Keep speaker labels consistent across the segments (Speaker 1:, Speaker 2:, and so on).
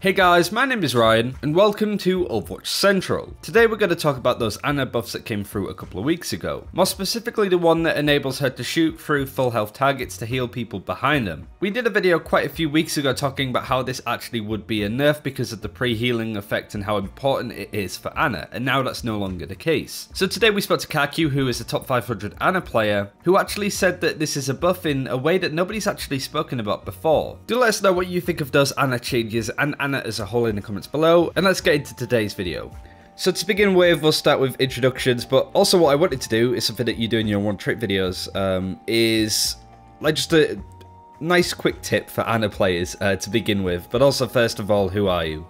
Speaker 1: Hey guys, my name is Ryan, and welcome to Overwatch Central. Today we're going to talk about those Ana buffs that came through a couple of weeks ago. More specifically the one that enables her to shoot through full health targets to heal people behind them. We did a video quite a few weeks ago talking about how this actually would be a nerf because of the pre-healing effect and how important it is for Ana, and now that's no longer the case. So today we spoke to KarQ, who is a top 500 Ana player, who actually said that this is a buff in a way that nobody's actually spoken about before. Do let us know what you think of those Ana changes and Ana as a whole in the comments below, and let's get into today's video. So to begin with, we'll start with introductions, but also what I wanted to do is something that you do in your one trick videos, is like just a nice quick tip for Ana players to begin with, but also first of all, who are you?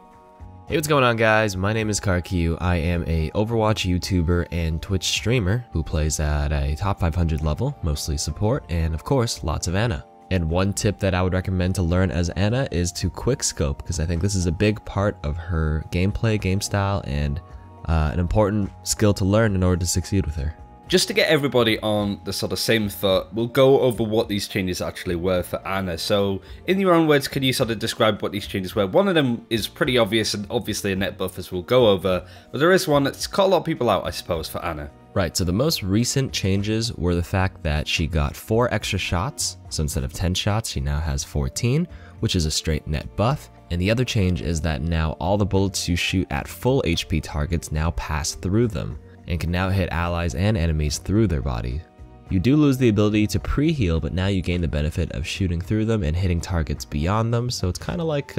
Speaker 2: Hey, what's going on guys? My name is KarQ. I am a Overwatch YouTuber and Twitch streamer who plays at a top 500 level, mostly support, and of course, lots of Ana. And one tip that I would recommend to learn as Ana is to quickscope, because I think this is a big part of her gameplay, game style, and an important skill to learn in order to succeed with her.
Speaker 1: Just to get everybody on the sort of same foot, we'll go over what these changes actually were for Ana. So in your own words, can you sort of describe what these changes were? One of them is pretty obvious and obviously a net buff, as we'll go over, but there is one that's caught a lot of people out, I suppose, for Ana.
Speaker 2: Right, so the most recent changes were the fact that she got 4 extra shots, so instead of 10 shots, she now has 14, which is a straight net buff. And the other change is that now all the bullets you shoot at full HP targets now pass through them, and can now hit allies and enemies through their body. You do lose the ability to pre-heal, but now you gain the benefit of shooting through them and hitting targets beyond them, so it's kind of like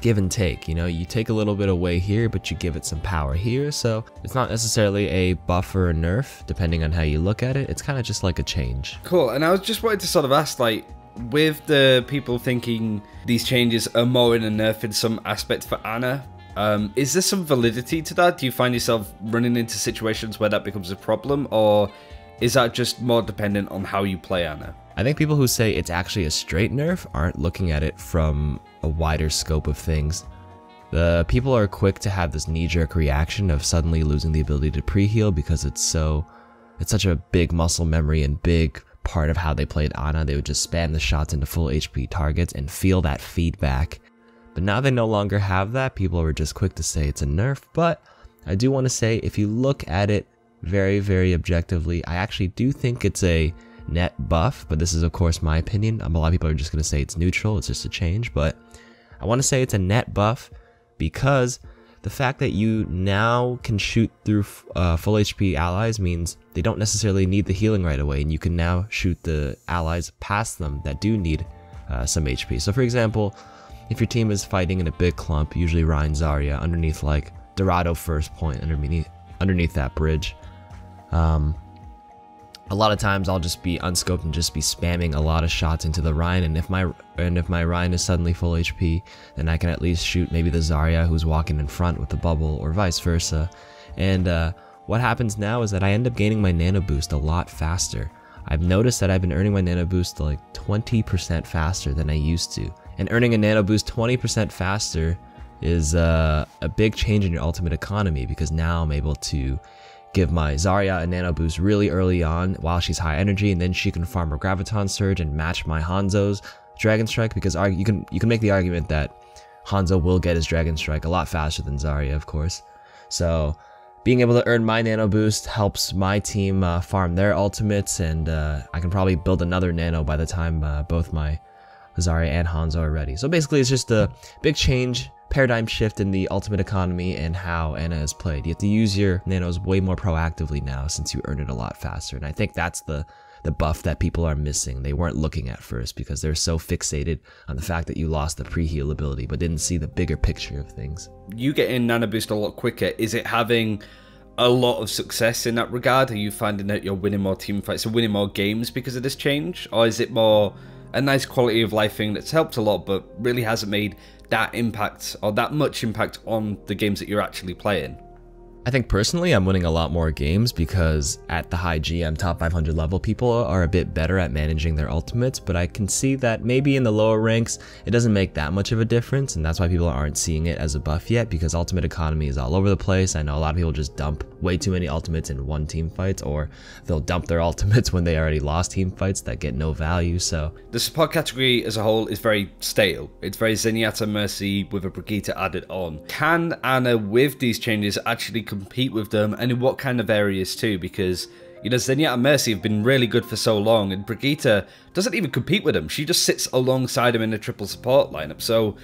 Speaker 2: give and take, you know, you take a little bit away here, but you give it some power here, so it's not necessarily a buff or a nerf, depending on how you look at it. It's kind of just like a change.
Speaker 1: Cool, and I was just wanted to sort of ask, like, with the people thinking these changes are more in a nerf in some aspect for Ana, is there some validity to that? Do you find yourself running into situations where that becomes a problem, or is that just more dependent on how you play Ana?
Speaker 2: I think people who say it's actually a straight nerf aren't looking at it from a wider scope of things. The people are quick to have this knee-jerk reaction of suddenly losing the ability to pre-heal because it's such a big muscle memory and big part of how they played Ana. They would just spam the shots into full HP targets and feel that feedback. But now they no longer have that. People are just quick to say it's a nerf, but I do want to say if you look at it very, very objectively, I actually do think it's a net buff, but this is of course my opinion. A lot of people are just going to say it's neutral, it's just a change, but I want to say it's a net buff because the fact that you now can shoot through full HP allies means they don't necessarily need the healing right away, and you can now shoot the allies past them that do need some HP. So for example, if your team is fighting in a big clump, usually Ryan Zarya underneath like Dorado first point underneath that bridge, a lot of times I'll just be unscoped and just be spamming a lot of shots into the Ryan, and if my Ryan is suddenly full HP, then I can at least shoot maybe the Zarya who's walking in front with the bubble, or vice versa. And what happens now is that I end up gaining my nano boost a lot faster. I've noticed that I've been earning my nano boost like 20% faster than I used to, and earning a nano boost 20% faster is a big change in your ultimate economy, because now I'm able to give my Zarya a nano boost really early on while she's high energy, and then she can farm her Graviton Surge and match my Hanzo's Dragon Strike, because you can make the argument that Hanzo will get his Dragon Strike a lot faster than Zarya, of course. So being able to earn my nano boost helps my team farm their ultimates, and I can probably build another nano by the time both my Zarya and Hanzo are ready. So basically it's just a big change, paradigm shift in the ultimate economy and how Ana is played. You have to use your nanos way more proactively now since you earn it a lot faster, and I think that's the buff that people are missing. They weren't looking at first because they're so fixated on the fact that you lost the pre-heal ability but didn't see the bigger picture of things.
Speaker 1: You get in nano boost a lot quicker. Is it having a lot of success in that regard? Are you finding that you're winning more team fights or winning more games because of this change, or is it more a nice quality of life thing that's helped a lot but really hasn't made that impact or that much impact on the games that you're actually playing?
Speaker 2: I think personally I'm winning a lot more games because at the high GM top 500 level people are a bit better at managing their ultimates, but I can see that maybe in the lower ranks it doesn't make that much of a difference, and that's why people aren't seeing it as a buff yet, because ultimate economy is all over the place. I know a lot of people just dump way too many ultimates in one team fights, or they'll dump their ultimates when they already lost team fights that get no value. So
Speaker 1: the support category as a whole is very stale. It's very Zenyatta Mercy with a Brigitte added on. Can Ana with these changes actually compete with them, and in what kind of areas too? Because, you know, Zenyatta and Mercy have been really good for so long, and Brigitte doesn't even compete with them. She just sits alongside him in a triple support lineup. So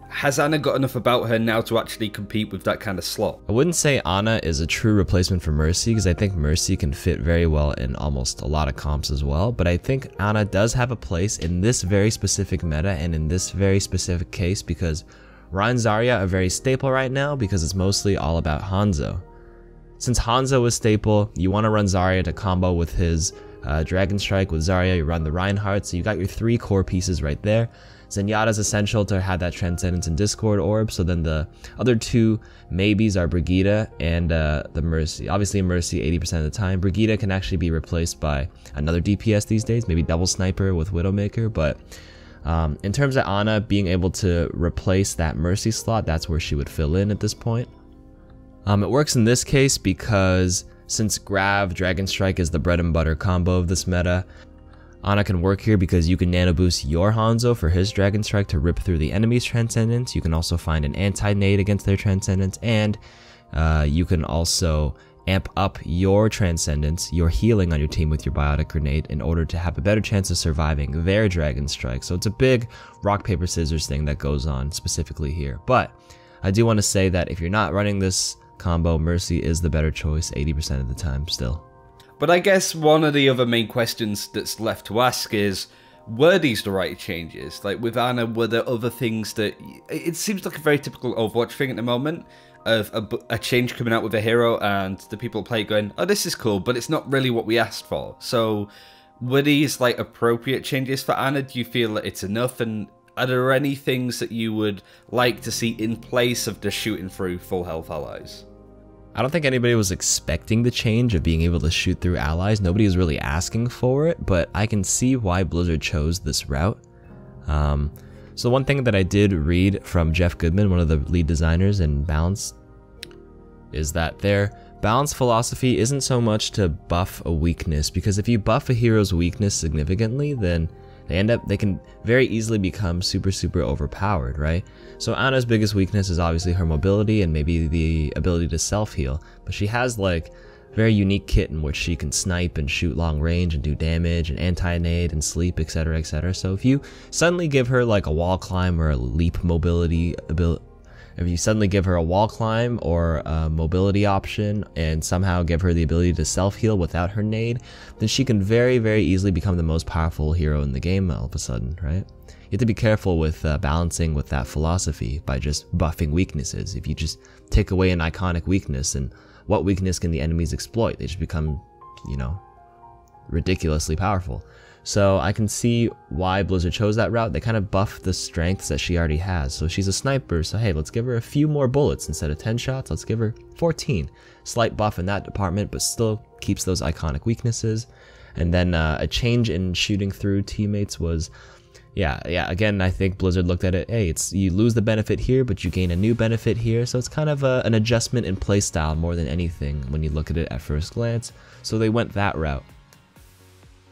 Speaker 1: has Ana got enough about her now to actually compete with that kind of slot?
Speaker 2: I wouldn't say Ana is a true replacement for Mercy, because I think Mercy can fit very well in almost a lot of comps as well, but I think Ana does have a place in this very specific meta and in this very specific case, because Rein Zarya are very staple right now because it's mostly all about Hanzo. Since Hanzo is staple, you want to run Zarya to combo with his Dragon Strike. With Zarya, you run the Reinhardt, so you got your 3 core pieces right there. Zenyatta is essential to have that Transcendence and Discord orb, so then the other 2 maybes are Brigitte and the Mercy. Obviously Mercy 80% of the time. Brigitte can actually be replaced by another DPS these days, maybe Double Sniper with Widowmaker, but in terms of Ana being able to replace that Mercy slot, that's where she would fill in at this point. It works in this case because since Grav Dragon Strike is the bread and butter combo of this meta, Ana can work here because you can nano boost your Hanzo for his Dragon Strike to rip through the enemy's Transcendence. You can also find an anti-nade against their Transcendence, and you can also amp up your Transcendence, your healing on your team with your Biotic Grenade in order to have a better chance of surviving their Dragon Strike. So it's a big rock, paper, scissors thing that goes on specifically here. But I do want to say that if you're not running this combo, Mercy is the better choice 80% of the time still.
Speaker 1: But I guess one of the other main questions that's left to ask is, were these the right changes? Like with Ana, were there other things that... It seems like a very typical Overwatch thing at the moment, of a change coming out with a hero and the people play going, oh, this is cool, but it's not really what we asked for. So were these like appropriate changes for Ana? Do you feel that it's enough? And are there any things that you would like to see in place of the shooting through full health allies?
Speaker 2: I don't think anybody was expecting the change of being able to shoot through allies. Nobody was really asking for it, but I can see why Blizzard chose this route. So one thing that I did read from Jeff Goodman, one of the lead designers in Balance, is that their balance philosophy isn't so much to buff a weakness, because if you buff a hero's weakness significantly, then they can very easily become super overpowered, right? So Ana's biggest weakness is obviously her mobility and maybe the ability to self-heal, but she has like very unique kit in which she can snipe and shoot long range and do damage and anti-nade and sleep, etc, etc. So if you suddenly give her like a wall climb or a leap mobility ability, if you suddenly give her a wall climb or a mobility option and somehow give her the ability to self-heal without her nade, then she can very easily become the most powerful hero in the game all of a sudden, right? You have to be careful with balancing with that philosophy by just buffing weaknesses. If you just take away an iconic weakness, and what weakness can the enemies exploit? They just become, you know, ridiculously powerful. So I can see why Blizzard chose that route. They kind of buff the strengths that she already has. So she's a sniper, so hey, let's give her a few more bullets. Instead of 10 shots, let's give her 14. Slight buff in that department, but still keeps those iconic weaknesses. And then a change in shooting through teammates was, yeah, again, I think Blizzard looked at it, hey, you lose the benefit here, but you gain a new benefit here. So it's kind of an adjustment in playstyle more than anything when you look at it at first glance. So they went that route.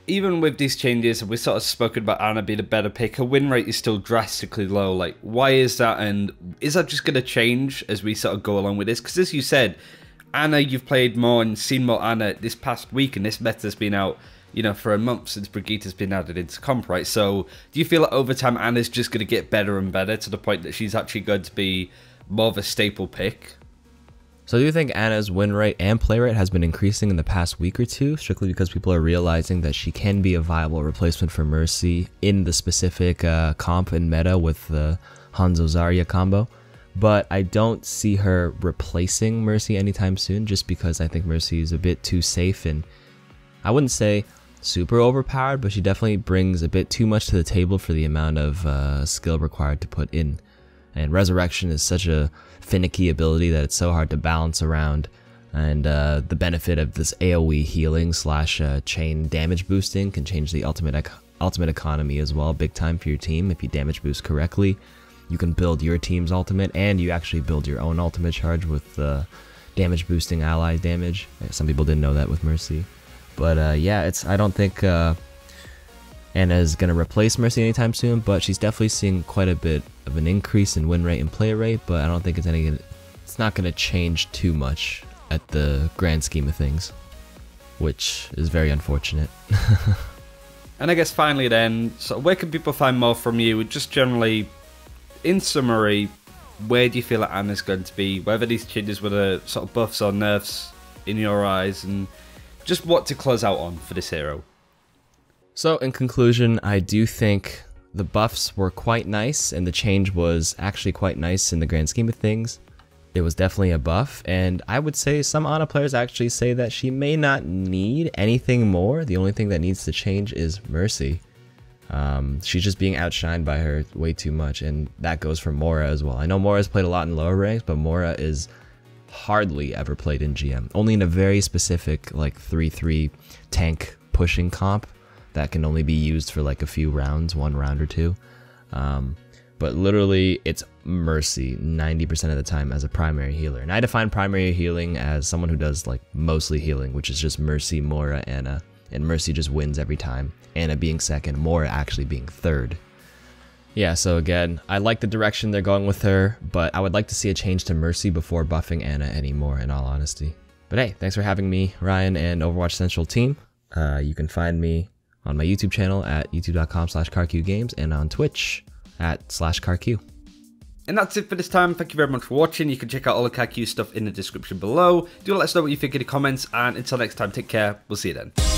Speaker 1: Even with these changes, we sort of spoken about Ana being a better pick. Her win rate is still drastically low. Like, why is that? And is that just going to change as we sort of go along with this? Because as you said, Ana, you've played more and seen more Ana this past week, and this meta's been out, you know, for a month since Brigitte's been added into comp, right? So do you feel that over time Ana's just going to get better and better to the point that she's actually going to be more of a staple pick?
Speaker 2: So I do think Ana's win rate and play rate has been increasing in the past week or two, strictly because people are realizing that she can be a viable replacement for Mercy in the specific comp and meta with the Hanzo Zarya combo. But I don't see her replacing Mercy anytime soon, just because I think Mercy is a bit too safe, and I wouldn't say super overpowered, but she definitely brings a bit too much to the table for the amount of skill required to put in. And Resurrection is such a finicky ability that it's so hard to balance around And the benefit of this AoE healing slash chain damage boosting can change the ultimate economy as well, big time for your team. If you damage boost correctly, you can build your team's ultimate, and you actually build your own ultimate charge with damage boosting ally damage. Some people didn't know that with Mercy. But yeah, I don't think Anna's going to replace Mercy anytime soon, but she's definitely seeing quite a bit of an increase in win rate and play rate, but I don't think it's not going to change too much at the grand scheme of things, which is very unfortunate.
Speaker 1: And I guess finally then, so where can people find more from you? Just generally, in summary, where do you feel that Anna's going to be? Whether these changes were the sort of buffs or nerfs in your eyes, and just what to close out on for this hero.
Speaker 2: So in conclusion, I do think the buffs were quite nice, and the change was actually quite nice in the grand scheme of things. It was definitely a buff, and I would say some Ana players actually say that she may not need anything more. The only thing that needs to change is Mercy. She's just being outshined by her way too much, and that goes for Mora as well. I know Mora's played a lot in lower ranks, but Mora is hardly ever played in GM. Only in a very specific like 3-3 tank pushing comp that can only be used for like a few rounds, 1 round or 2. But literally it's Mercy 90% of the time as a primary healer. And I define primary healing as someone who does like mostly healing, which is just Mercy, Mora, Anna. And Mercy just wins every time. Anna being second, Mora actually being third. Yeah, so again, I like the direction they're going with her, but I would like to see a change to Mercy before buffing Anna anymore, in all honesty. But hey, thanks for having me, Ryan, and Overwatch Central team. You can find me on my YouTube channel at youtube.com/KarQGames and on Twitch at /KarQ.
Speaker 1: And that's it for this time. Thank you very much for watching. You can check out all the KarQ stuff in the description below. Do let us know what you think in the comments, and until next time, take care. We'll see you then.